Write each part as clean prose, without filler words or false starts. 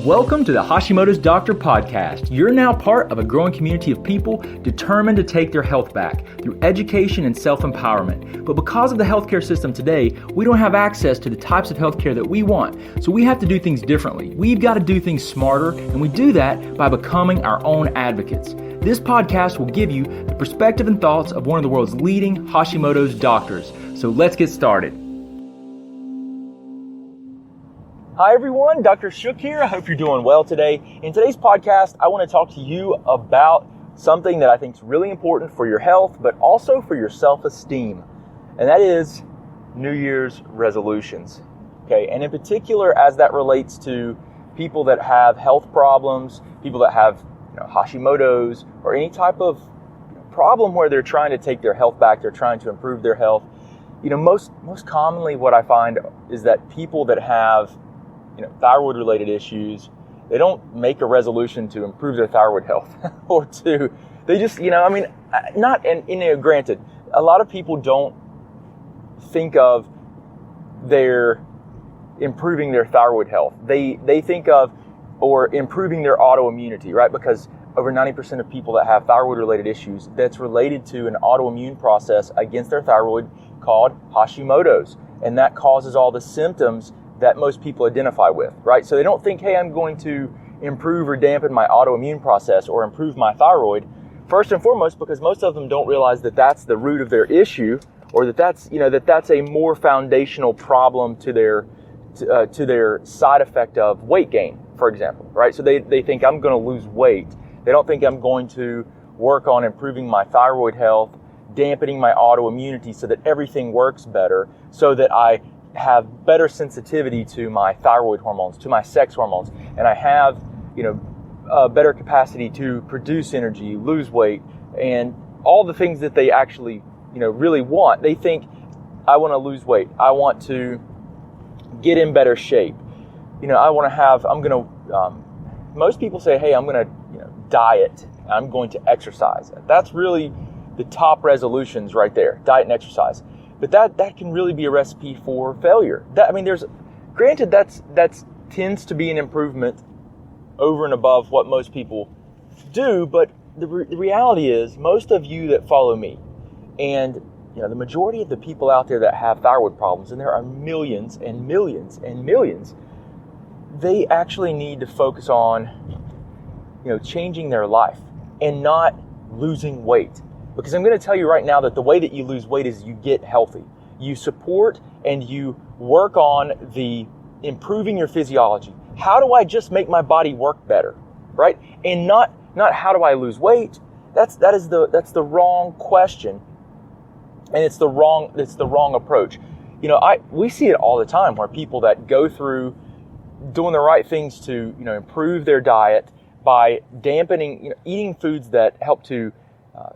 Welcome to the Hashimoto's Doctor Podcast. You're now part of a growing community of people determined to take their health back through education and self-empowerment. But because of the healthcare system today, we don't have access to the types of healthcare that we want. So we have to do things differently. We've got to do things smarter, and we do that by becoming our own advocates. This podcast will give you the perspective and thoughts of one of the world's leading Hashimoto's doctors. So let's get started. Hi everyone, Dr. Shook here. I hope you're doing well today. In today's podcast, I want to talk to you about something that I think is really important for your health, but also for your self-esteem, and that is New Year's resolutions. Okay, and in particular, as that relates to people that have health problems, people that have Hashimoto's, or any type of problem where they're trying to take their health back, they're trying to improve their health. Most commonly what I find is that people that have thyroid-related issues, they don't make a resolution to improve their thyroid health, they just, granted, a lot of people don't think of their improving their thyroid health. They think of, or improving their autoimmunity, right? Because over 90% of people that have thyroid-related issues, that's related to an autoimmune process against their thyroid called Hashimoto's. And that causes all the symptoms that most people identify with, right? So they don't think, hey, I'm going to improve or dampen my autoimmune process or improve my thyroid, first and foremost, because most of them don't realize that that's the root of their issue, or that's a more foundational problem to their side effect of weight gain, for example, right? So they think I'm going to lose weight. They don't think I'm going to work on improving my thyroid health, dampening my autoimmunity so that everything works better, so that I have better sensitivity to my thyroid hormones, to my sex hormones, and I have, a better capacity to produce energy, lose weight, and all the things that they actually, really want. They think, I want to lose weight. I want to get in better shape. Most people say, hey, I'm going to, diet. I'm going to exercise. That's really the top resolutions right there, diet and exercise. But that can really be a recipe for failure. That tends to be an improvement over and above what most people do. But the reality is, most of you that follow me, and the majority of the people out there that have thyroid problems, and there are millions and millions and millions, they actually need to focus on, changing their life and not losing weight. Because I'm going to tell you right now that the way that you lose weight is you get healthy. You support and you work on the improving your physiology. How do I just make my body work better, right? And not how do I lose weight? That's the wrong question, and it's the wrong approach. We see it all the time where people that go through doing the right things to improve their diet by dampening, eating foods that help to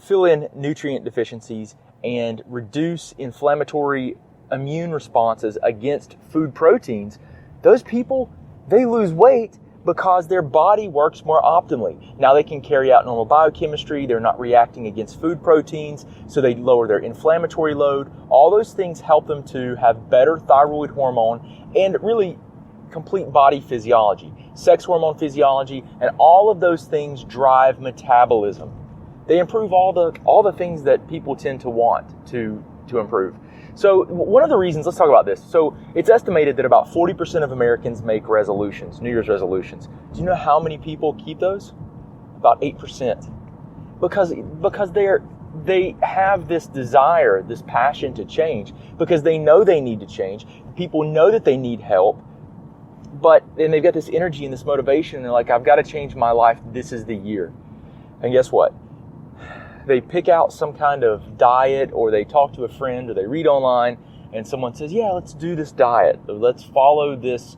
fill in nutrient deficiencies and reduce inflammatory immune responses against food proteins. Those people, they lose weight because their body works more optimally. Now they can carry out normal biochemistry. They're not reacting against food proteins, so they lower their inflammatory load. All those things help them to have better thyroid hormone and really complete body physiology, sex hormone physiology, and all of those things drive metabolism. They improve all the things that people tend to want to improve. So one of the reasons, let's talk about this. So it's estimated that about 40% of Americans make resolutions, New Year's resolutions. Do you know how many people keep those? About 8%. Because they have this desire, this passion to change, because they know they need to change. People know that they need help, but then they've got this energy and this motivation, and they're like, I've got to change my life. This is the year. And guess what? They pick out some kind of diet, or they talk to a friend, or they read online, and someone says, yeah, let's do this diet. Let's follow this,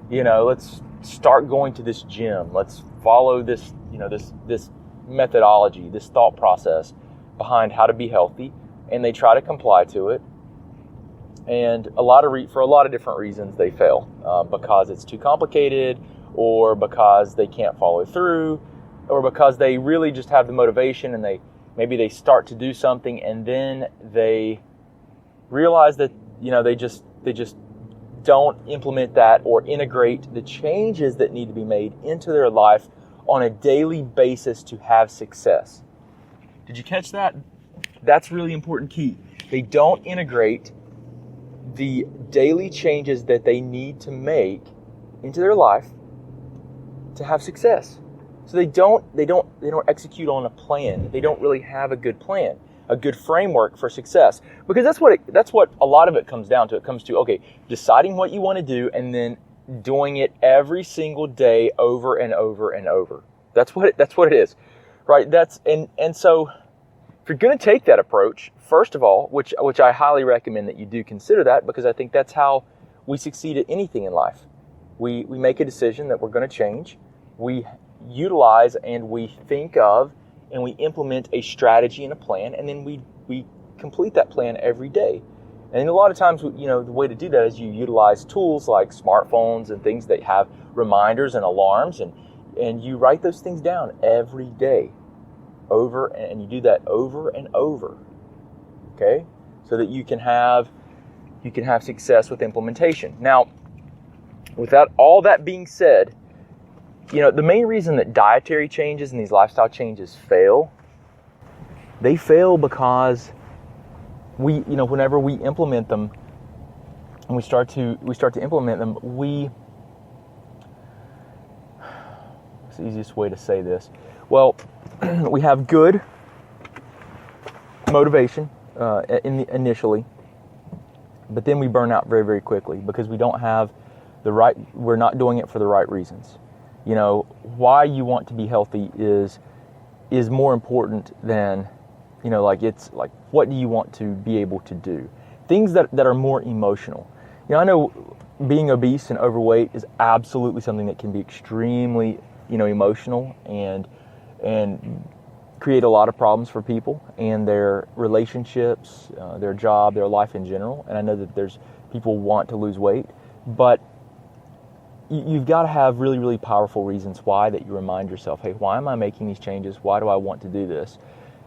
let's start going to this gym. Let's follow this, this methodology, this thought process behind how to be healthy. And they try to comply to it. And for a lot of different reasons, they fail, because it's too complicated, or because they can't follow through, or because they really just have the motivation and maybe they start to do something and then they realize that they just don't implement that or integrate the changes that need to be made into their life on a daily basis to have success. Did you catch that? That's really important key. They don't integrate the daily changes that they need to make into their life to have success. So they don't execute on a plan. They don't really have a good plan, a good framework for success. Because that's what a lot of it comes down to. It comes to, okay, deciding what you want to do and then doing it every single day over and over and over. That's what it is. Right? And so if you're going to take that approach, first of all, which I highly recommend that you do consider that, because I think that's how we succeed at anything in life. We make a decision that we're going to change. We utilize and we think of and we implement a strategy and a plan, and then we complete that plan every day. And a lot of times, the way to do that is you utilize tools like smartphones and things that have reminders and alarms, and you write those things down every day, and you do that over and over, okay? So that you can have success with implementation. Now, without all that being said, the main reason that dietary changes and these lifestyle changes fail, they fail because whenever we implement them and we start to implement them, what's the easiest way to say this? Well, we have good motivation initially, but then we burn out very, very quickly because we don't have we're not doing it for the right reasons. Why you want to be healthy is more important than, it's like, what do you want to be able to do? Things that are more emotional. I know being obese and overweight is absolutely something that can be extremely, emotional and create a lot of problems for people and their relationships, their job, their life in general. And I know that there's people want to lose weight, but you've got to have really, really powerful reasons why that you remind yourself, hey, why am I making these changes? Why do I want to do this?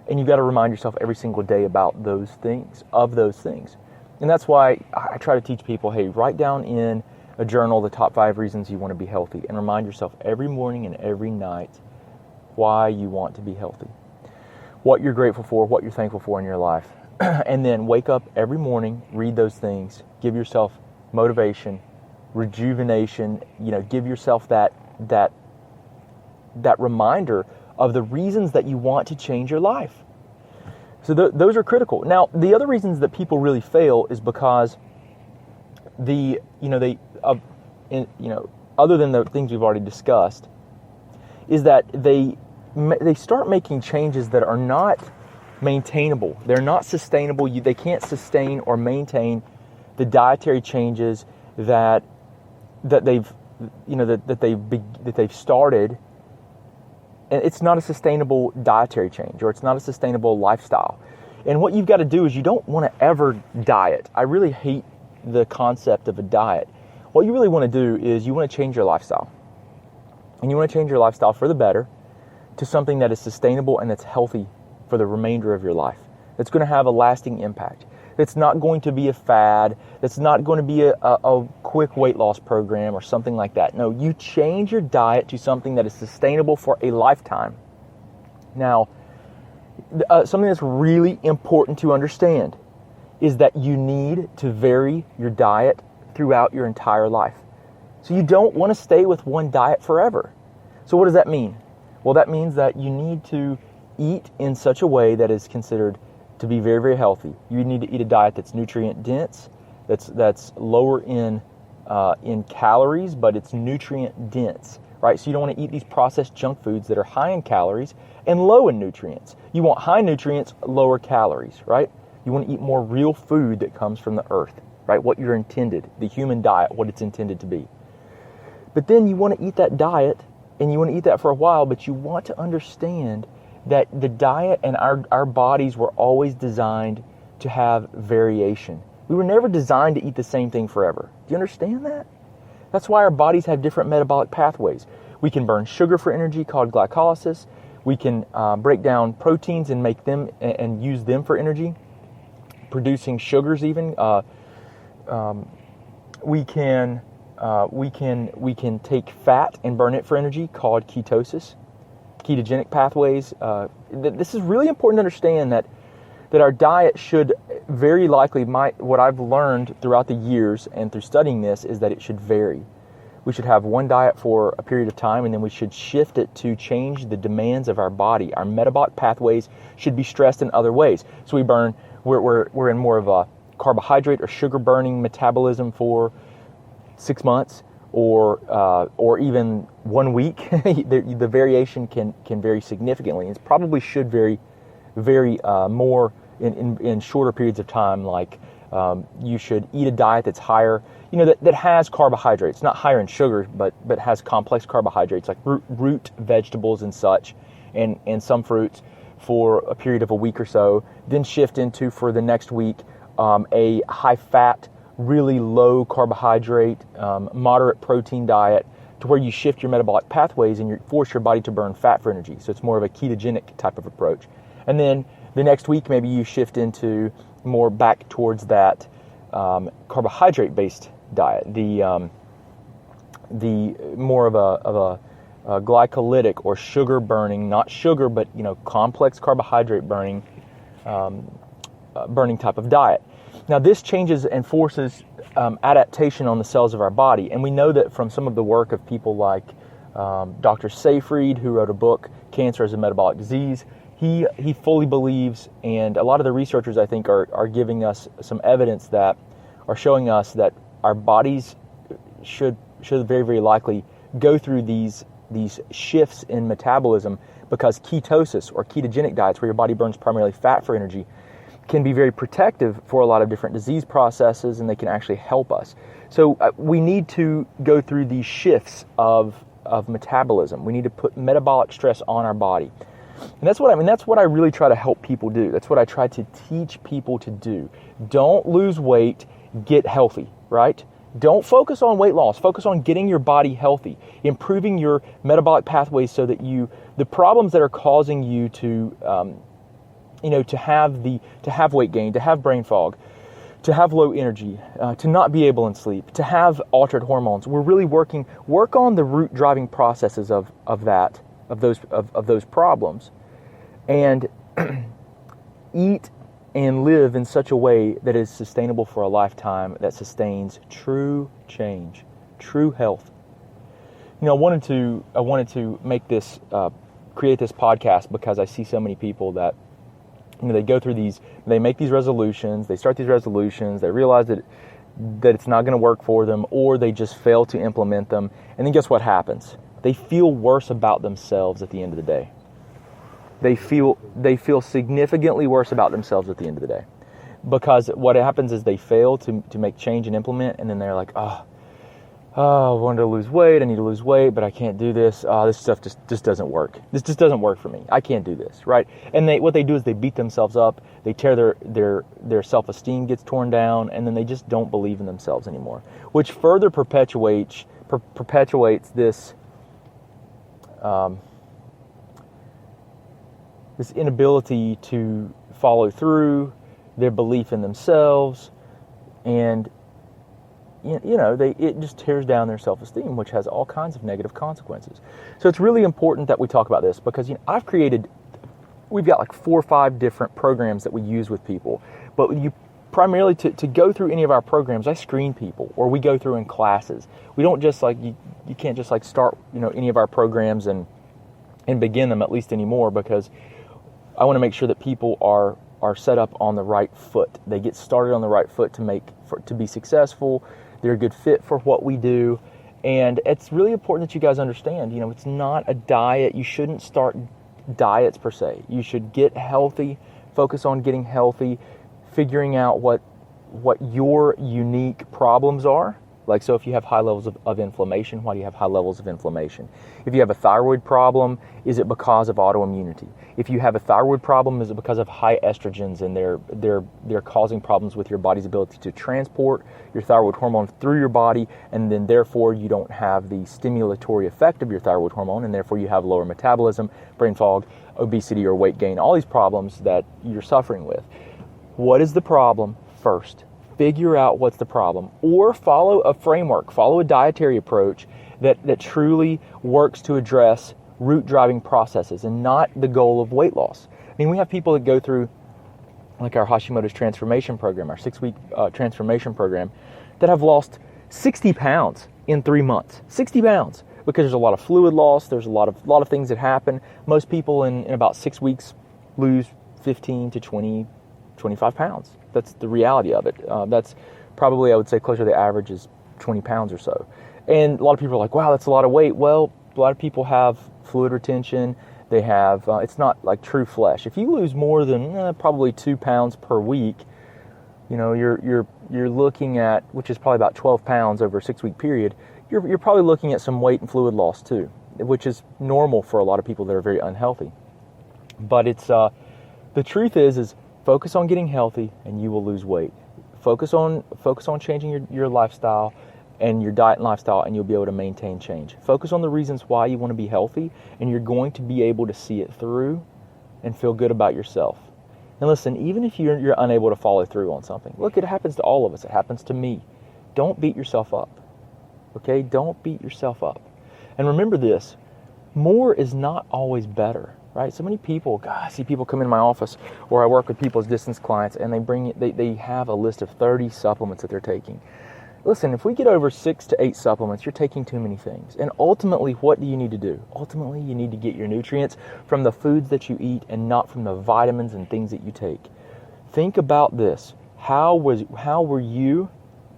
And you've got to remind yourself every single day about those things. And that's why I try to teach people, hey, write down in a journal the top 5 reasons you want to be healthy, and remind yourself every morning and every night why you want to be healthy, what you're grateful for, what you're thankful for in your life. And then wake up every morning, read those things, give yourself motivation, rejuvenation, give yourself that reminder of the reasons that you want to change your life. So those are critical. Now, the other reasons that people really fail is because other than the things we've already discussed, is that they start making changes that are not maintainable. They're not sustainable. They can't sustain or maintain the dietary changes that they've started, and it's not a sustainable dietary change, or it's not a sustainable lifestyle. And what you've got to do is you don't want to ever diet. I really hate the concept of a diet. What you really want to do is you want to change your lifestyle, and you want to change your lifestyle for the better to something that is sustainable and that's healthy for the remainder of your life. That's going to have a lasting impact. It's not going to be a fad. It's not going to be a quick weight loss program or something like that. No, you change your diet to something that is sustainable for a lifetime. Now, something that's really important to understand is that you need to vary your diet throughout your entire life. So you don't want to stay with one diet forever. So what does that mean? Well, that means that you need to eat in such a way that is considered to be very, very healthy. You need to eat a diet that's nutrient dense, that's lower in calories, but it's nutrient dense, right? So you don't want to eat these processed junk foods that are high in calories and low in nutrients. You want high nutrients, lower calories, right? You want to eat more real food that comes from the earth, right? What you're intended, the human diet, what it's intended to be. But then you want to eat that diet, and you want to eat that for a while, but you want to understand that the diet and our bodies were always designed to have variation. We were never designed to eat the same thing forever. Do you understand that? That's why our bodies have different metabolic pathways. We can burn sugar for energy called glycolysis. We can break down proteins and make them and use them for energy, producing sugars even. we can take fat and burn it for energy, called ketosis, ketogenic pathways. This is really important to understand that our diet should very likely, what I've learned throughout the years and through studying this, is that it should vary. We should have one diet for a period of time, and then we should shift it to change the demands of our body. Our metabolic pathways should be stressed in other ways. So we're in more of a carbohydrate or sugar burning metabolism for 6 months or even 1 week. The variation can vary significantly. It probably should vary more in shorter periods of time. Like you should eat a diet that's higher, that has carbohydrates, not higher in sugar, but has complex carbohydrates like root vegetables and such, and some fruits for a period of a week or so. Then shift into, for the next week, a high fat, really low carbohydrate, moderate protein diet, to where you shift your metabolic pathways and you force your body to burn fat for energy. So it's more of a ketogenic type of approach. And then the next week, maybe you shift into more back towards that carbohydrate-based diet, the more of a glycolytic or sugar burning, not sugar, but complex carbohydrate burning type of diet. Now, this changes and forces adaptation on the cells of our body, and we know that from some of the work of people like Dr. Seyfried, who wrote a book, Cancer as a Metabolic Disease. He fully believes, and a lot of the researchers, I think, are giving us some evidence that are showing us that our bodies should very, very likely go through these shifts in metabolism, because ketosis or ketogenic diets, where your body burns primarily fat for energy, can be very protective for a lot of different disease processes, and they can actually help us. So we need to go through these shifts of metabolism. We need to put metabolic stress on our body. And that's what I really try to help people do. That's what I try to teach people to do. Don't lose weight, get healthy, right? Don't focus on weight loss. Focus on getting your body healthy, improving your metabolic pathways so that the problems that are causing you to have weight gain, to have brain fog, to have low energy, to not be able to sleep, to have altered hormones. We're really work on the root driving processes of those problems, and eat and live in such a way that is sustainable for a lifetime, that sustains true change, true health. I wanted to make this, create this podcast because I see so many people that, they go through they make these resolutions, they start these resolutions, they realize that it's not going to work for them, or they just fail to implement them. And then guess what happens? They feel worse about themselves at the end of the day. They feel significantly worse about themselves at the end of the day, because what happens is they fail to make change and implement, and then they're like, I wanted to lose weight, I need to lose weight, but I can't do this. This stuff just doesn't work. This just doesn't work for me. I can't do this, right? And what they do is they beat themselves up. They tear their self-esteem gets torn down, and then they just don't believe in themselves anymore, which further perpetuates this this inability to follow through, their belief in themselves, and it just tears down their self-esteem, which has all kinds of negative consequences. So it's really important that we talk about this, because we've got like 4 or 5 different programs that we use with people, but primarily to go through any of our programs, I screen people, or we go through in classes. We don't just you can't just start any of our programs and begin them, at least anymore, because I want to make sure that people are set up on the right foot. They get started on the right foot to be successful. They're a good fit for what we do. And it's really important that you guys understand, it's not a diet. You shouldn't start diets per se. You should get healthy, focus on getting healthy, figuring out what your unique problems are. Like, so if you have high levels of inflammation, why do you have high levels of inflammation? If you have a thyroid problem, is it because of autoimmunity? If you have a thyroid problem, is it because of high estrogens and they're causing problems with your body's ability to transport your thyroid hormone through your body, and then therefore you don't have the stimulatory effect of your thyroid hormone, and therefore you have lower metabolism, brain fog, obesity, or weight gain, all these problems that you're suffering with. What is the problem first? figure out what's the problem, or follow a framework, follow a dietary approach that truly works to address root driving processes and not the goal of weight loss. I mean, we have people that go through like our Hashimoto's transformation program, our 6-week transformation program, that have lost 60 pounds in 3 months. 60 pounds, because there's a lot of fluid loss, there's a lot of things that happen. Most people in about 6 weeks lose 15 to 20, 25 pounds. That's the reality of it. That's probably, I would say, closer to the average is 20 pounds or so. And a lot of people are like, wow, that's a lot of weight. Well, a lot of people have fluid retention. They have, it's not like true flesh. If you lose more than probably 2 pounds per week, you know, you're looking at, which is probably about 12 pounds over a 6-week period, you're probably looking at some weight and fluid loss too, which is normal for a lot of people that are very unhealthy. But it's, the truth is focus on getting healthy and you will lose weight. Focus on changing your lifestyle and your diet and lifestyle, and you'll be able to maintain change. Focus on the reasons why you want to be healthy, and you're going to be able to see it through and feel good about yourself. And listen, even if you're unable to follow through on something, look, it happens to all of us. It happens to me. Don't beat yourself up. Okay? Don't beat yourself up. And remember this, more is not always better, right? So many people, God, I see people come in my office, or I work with people as distance clients, and they have a list of 30 supplements that they're taking. Listen, if we get over 6 to 8 supplements, you're taking too many things. And ultimately, what do you need to do? Ultimately, you need to get your nutrients from the foods that you eat and not from the vitamins and things that you take. Think about this. How were you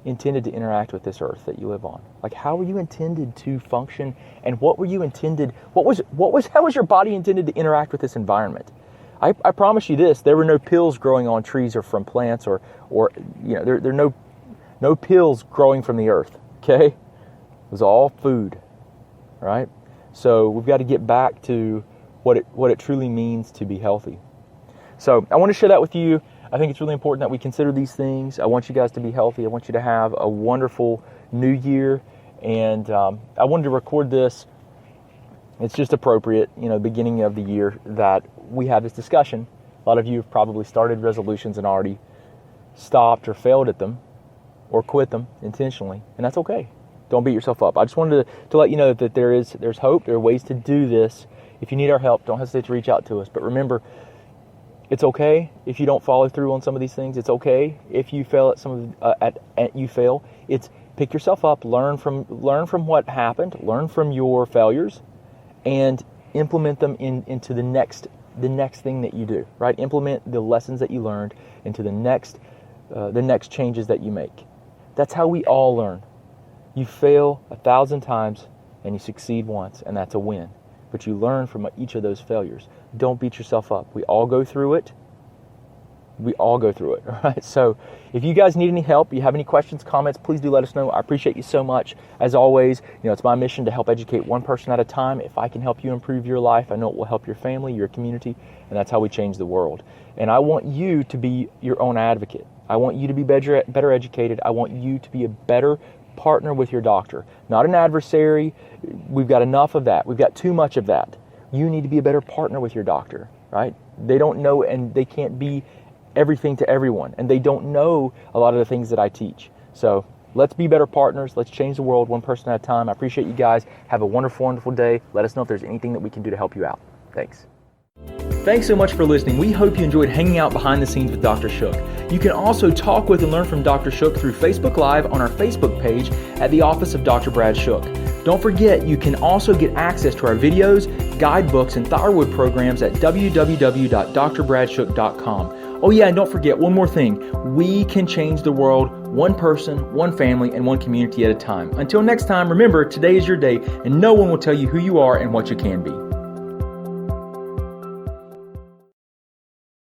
intended to interact with this earth that you live on? Like, how were you intended to function, and what were you intended, how was your body intended to interact with this environment? I promise you this, there were no pills growing on trees or from plants or you know, there are no pills growing from the earth, okay? It was all food, right? So we've got to get back to what it truly means to be healthy. So I want to share that with you. I think it's really important that we consider these things. I want you guys to be healthy. I want you to have a wonderful new year. And I wanted to record this. It's just appropriate, you know, beginning of the year, that we have this discussion. A lot of you have probably started resolutions and already stopped or failed at them, or quit them intentionally, and that's okay. Don't beat yourself up. I just wanted to let you know that there's hope. There are ways to do this. If you need our help, don't hesitate to reach out to us. But remember, it's okay if you don't follow through on some of these things. It's okay if you fail at some of you fail. It's pick yourself up, learn from what happened, learn from your failures, and implement them into the next thing that you do. Right? Implement the lessons that you learned into the next changes that you make. That's how we all learn. You fail 1,000 times and you succeed once, and that's a win. But you learn from each of those failures. Don't beat yourself up. We all go through it. All right? So if you guys need any help, you have any questions, comments, please do let us know. I appreciate you so much. As always, you know, it's my mission to help educate one person at a time. If I can help you improve your life, I know it will help your family, your community, and that's how we change the world. And I want you to be your own advocate. I want you to be better educated. I want you to be a better partner with your doctor, not an adversary. We've got enough of that. We've got too much of that. You need to be a better partner with your doctor, right? They don't know, and they can't be everything to everyone, and they don't know a lot of the things that I teach. So let's be better partners. Let's change the world one person at a time. I appreciate you guys. Have a wonderful, wonderful day. Let us know if there's anything that we can do to help you out. Thanks. Thanks so much for listening. We hope you enjoyed hanging out behind the scenes with Dr. Shook. You can also talk with and learn from Dr. Shook through Facebook Live on our Facebook page at the Office of Dr. Brad Shook. Don't forget, you can also get access to our videos, guidebooks, and thyroid programs at www.drbradshook.com. Oh yeah, and don't forget one more thing. We can change the world one person, one family, and one community at a time. Until next time, remember, today is your day, and no one will tell you who you are and what you can be.